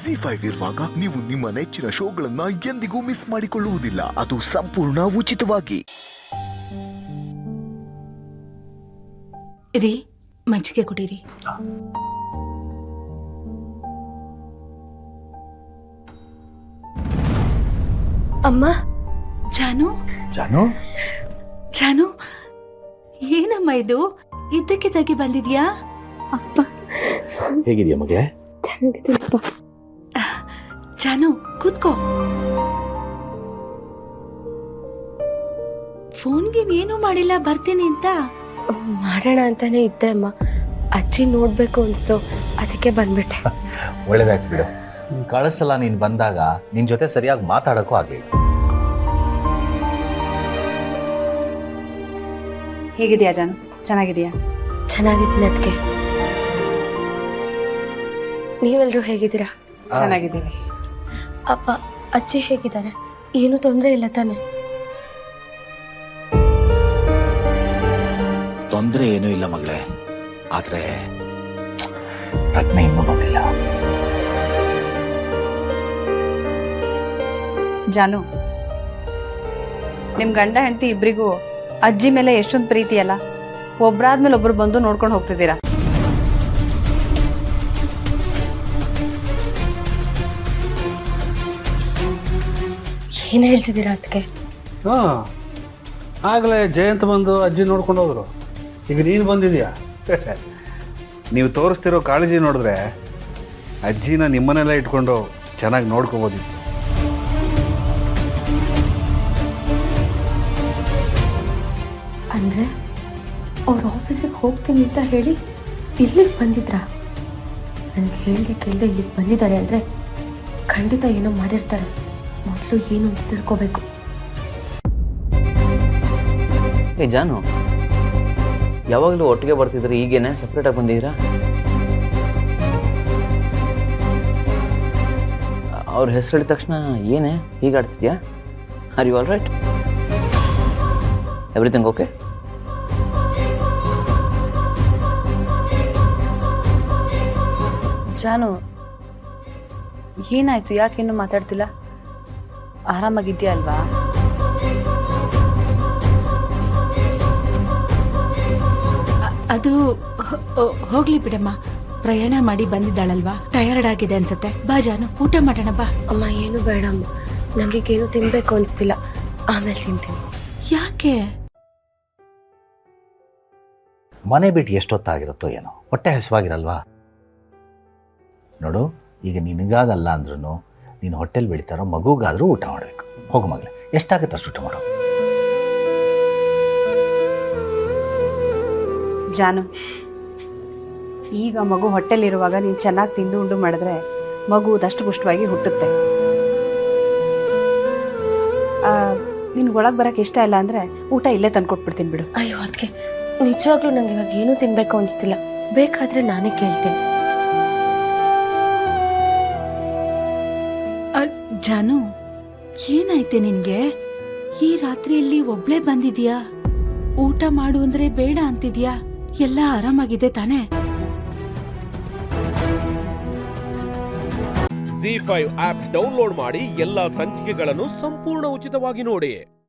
ZEE5 ಇರುವಾಗ ನೀವು ನಿಮ್ಮ ನೆಚ್ಚಿನ ಶೋಗಳನ್ನ ಎಂದಿಗೂ ಮಿಸ್ ಮಾಡಿಕೊಳ್ಳುವುದಿಲ್ಲ. ಅದು ಸಂಪೂರ್ಣ ಉಚಿತವಾಗಿ. ರೀ, ಮಜ್ಜಿಗೆ ಕುಡೀರಿ. ಅಮ್ಮ. ಜಾನು, ಜಾನು, ಜಾನು, ಏನಮ್ಮ ಇದು ಇದ್ದಕ್ಕಿದ್ದಾಗೆ ಬಂದಿದ್ಯಾ? ಅಪ್ಪ ಹೇಗಿದೆಯಾ ಮಗಳೇ? ಚೆನ್ನಾಗಿದ್ದೀನಪ್ಪ. ಜಾನು, ಕೂತ್ಕೋ. ಫೋನ್ಗೆ ಏನು ಮಾಡಿಲ್ಲ, ಬರ್ತೀನಿ ಅಂತ. ಮಾಡೋಣ ಅಂತಾನೆ ಇದ್ದೆ ಅಮ್ಮ. ಅಜ್ಜಿ ನೋಡ್ಬೇಕು ಅನ್ಸ್ತು, ಅದಕ್ಕೆ ಬಂದ್ಬಿಟ್ಟೆ. ಒಳ್ಳೇದಾಯ್ತು ಬಿಡು. ಕಳಿಸಲ್ಲ ನೀನು ಬಂದಾಗ ನಿನ್ ಜೊತೆ ಸರಿಯಾಗಿ ಮಾತಾಡಕ್ಕೂ ಆಗ್ಲಿಲ್ಲ. ಹೇಗಿದೆಯಾ ಜಾನು? ಚೆನ್ನಾಗಿದೆಯಾ? ಚೆನ್ನಾಗಿದ್ದೀನಿ ಅದಕ್ಕೆ. ನೀವೆಲ್ಲರೂ ಹೇಗಿದ್ದೀರಾ? ಚೆನ್ನಾಗಿದ್ದೀವಿ. ಅಪ್ಪ ಅಜ್ಜಿ ಹೇಗಿದ್ದಾರೆ? ಏನು ತೊಂದರೆ ಇಲ್ಲ ತಾನೆ? ತೊಂದರೆ ಏನೂ ಇಲ್ಲ ಮಗಳೇ, ಆದ್ರೆ ಪ್ರಜ್ಞೆ ಇನ್ನೂ ಬಂದಿಲ್ಲ. ಜಾನು, ನಿಮ್ ಗಂಡ ಹೆಂಡತಿ ಇಬ್ರಿಗೂ ಅಜ್ಜಿ ಮೇಲೆ ಎಷ್ಟೊಂದು ಪ್ರೀತಿ ಅಲ್ಲ? ಒಬ್ರಾದ್ಮೇಲೆ ಒಬ್ರು ಬಂದು ನೋಡ್ಕೊಂಡು ಹೋಗ್ತಿದ್ದೀರಾ. ಏನು ಹೇಳ್ತಿದ್ದೀರಾ ಅದಕ್ಕೆ? ಹಾಂ, ಆಗಲೇ ಜಯಂತ್ ಬಂದು ಅಜ್ಜಿ ನೋಡ್ಕೊಂಡು ಹೋದ್ರು. ಈಗ ನೀನು ಬಂದಿದೀಯಾ. ನೀವು ತೋರಿಸ್ತಿರೋ ಕಾಳಜಿ ನೋಡಿದ್ರೆ ಅಜ್ಜಿನ ನಿಮ್ಮನೆಲ್ಲ ಇಟ್ಕೊಂಡು ಚೆನ್ನಾಗಿ ನೋಡ್ಕೋಬೋದಿತ್ತು. ಅಂದರೆ ಅವ್ರ ಆಫೀಸಿಗೆ ಹೋಗ್ತೀನಿ ಅಂತ ಹೇಳಿ ಇಲ್ಲಿಗೆ ಬಂದಿದ್ರಾ? ನನಗೆ ಹೇಳ್ದೆ ಕೇಳ್ದೆ ಇಲ್ಲಿಗೆ ಬಂದಿದ್ದಾರೆ ಅಂದರೆ ಖಂಡಿತ ಏನೋ ಮಾಡಿರ್ತಾರೆ. ಮೊದಲು ಏನು ಅಂತ ತಿಳ್ಕೋಬೇಕು. ಏ ಜಾನು, ಯಾವಾಗಲೂ ಒಟ್ಟಿಗೆ ಬರ್ತಿದ್ರೆ ಈಗೇನೆ ಸಪ್ರೇಟಾಗಿ ಬಂದಿದ್ದೀರಾ? ಅವ್ರ ಹೆಸರು ಹೇಳಿದ ತಕ್ಷಣ ಏನೇ ಹೀಗಾಡ್ತಿದ್ಯಾ? Are you all right? Everything okay? ಜಾನು, ಏನಾಯ್ತು? ಯಾಕೇನು ಮಾತಾಡ್ತಿಲ್ಲ? ಆರಾಮಾಗಿದ್ಯಾ ಅಲ್ವಾ? ಅದು ಹೋಗ್ಲಿ ಬಿಡಮ್ಮ. ಪ್ರಯಾಣ ಮಾಡಿ ಬಂದಿದ್ದಾಳಲ್ವಾ, ಟಯರ್ಡ್ ಆಗಿದೆ ಅನ್ಸತ್ತೆ. ಬಾ ಜಾನು, ಊಟ ಮಾಡೋಣ ಬಾ. ಅಮ್ಮ ಏನು ಬೇಡ ಅಮ್ಮ, ನನಗೇನು ತಿನ್ಬೇಕು ಅನಿಸ್ತಿಲ್ಲ, ಆಮೇಲೆ ತಿಂತೀನಿ. ಯಾಕೆ? ಮನೆ ಬಿಟ್ಟು ಎಷ್ಟೊತ್ತಾಗಿರುತ್ತೋ ಏನೋ, ಹೊಟ್ಟೆ ಹಸಿವಾಗಿರಲ್ವಾ? ನೋಡು, ಈಗ ನಿನಗಾಗಲ್ಲ ಅಂದ್ರೂ ನೀನು ಹೊಟ್ಟೆಲಿ ಬೆಳಿತಾರೋ ಮಗುಗಾದರೂ ಊಟ ಮಾಡಬೇಕು. ಹೋಗು ಮಗಳೇ, ಎಷ್ಟಾಗುತ್ತೆ ಅಷ್ಟು ಊಟ ಮಾಡು. ಜಾನು, ಈಗ ಮಗು ಹೊಟ್ಟೆಲಿರುವಾಗ ನೀನು ಚೆನ್ನಾಗಿ ತಿಂದು ಉಂಡು ಮಾಡಿದ್ರೆ ಮಗು ದಷ್ಟಪುಷ್ಟವಾಗಿ ಹುಟ್ಟುತ್ತೆ. ನಿನ್ಗೆ ಒಳಗೆ ಬರೋಕ್ಕೆ ಇಷ್ಟ ಇಲ್ಲ ಅಂದರೆ ಊಟ ಇಲ್ಲೇ ತಂದ್ಕೊಟ್ಬಿಡ್ತೀನಿ ಬಿಡು. ಅಯ್ಯೋ ಅದಕ್ಕೆ ನಿಜವಾಗ್ಲೂ ನಂಗೆ ಇವಾಗ ಏನೂ ತಿನ್ಬೇಕು ಅನಿಸ್ತಿಲ್ಲ. ಬೇಕಾದರೆ ನಾನೇ ಕೇಳ್ತೀನಿ. ಜಾನು, ಏನಾಯ್ತೆ ನಿನ್ಗೆ? ಈ ರಾತ್ರಿಯಲ್ಲಿ ಒಬ್ಳೇ ಬಂದಿದ್ಯಾ? ಊಟ ಮಾಡು ಅಂದ್ರೆ ಬೇಡ ಅಂತಿದ್ಯಾ? ಎಲ್ಲ ಆರಾಮಾಗಿದೆ ತಾನೇ? ZEE5 ಆಪ್ ಡೌನ್ಲೋಡ್ ಮಾಡಿ ಎಲ್ಲಾ ಸಂಚಿಕೆಗಳನ್ನು ಸಂಪೂರ್ಣ ಉಚಿತವಾಗಿ ನೋಡಿ.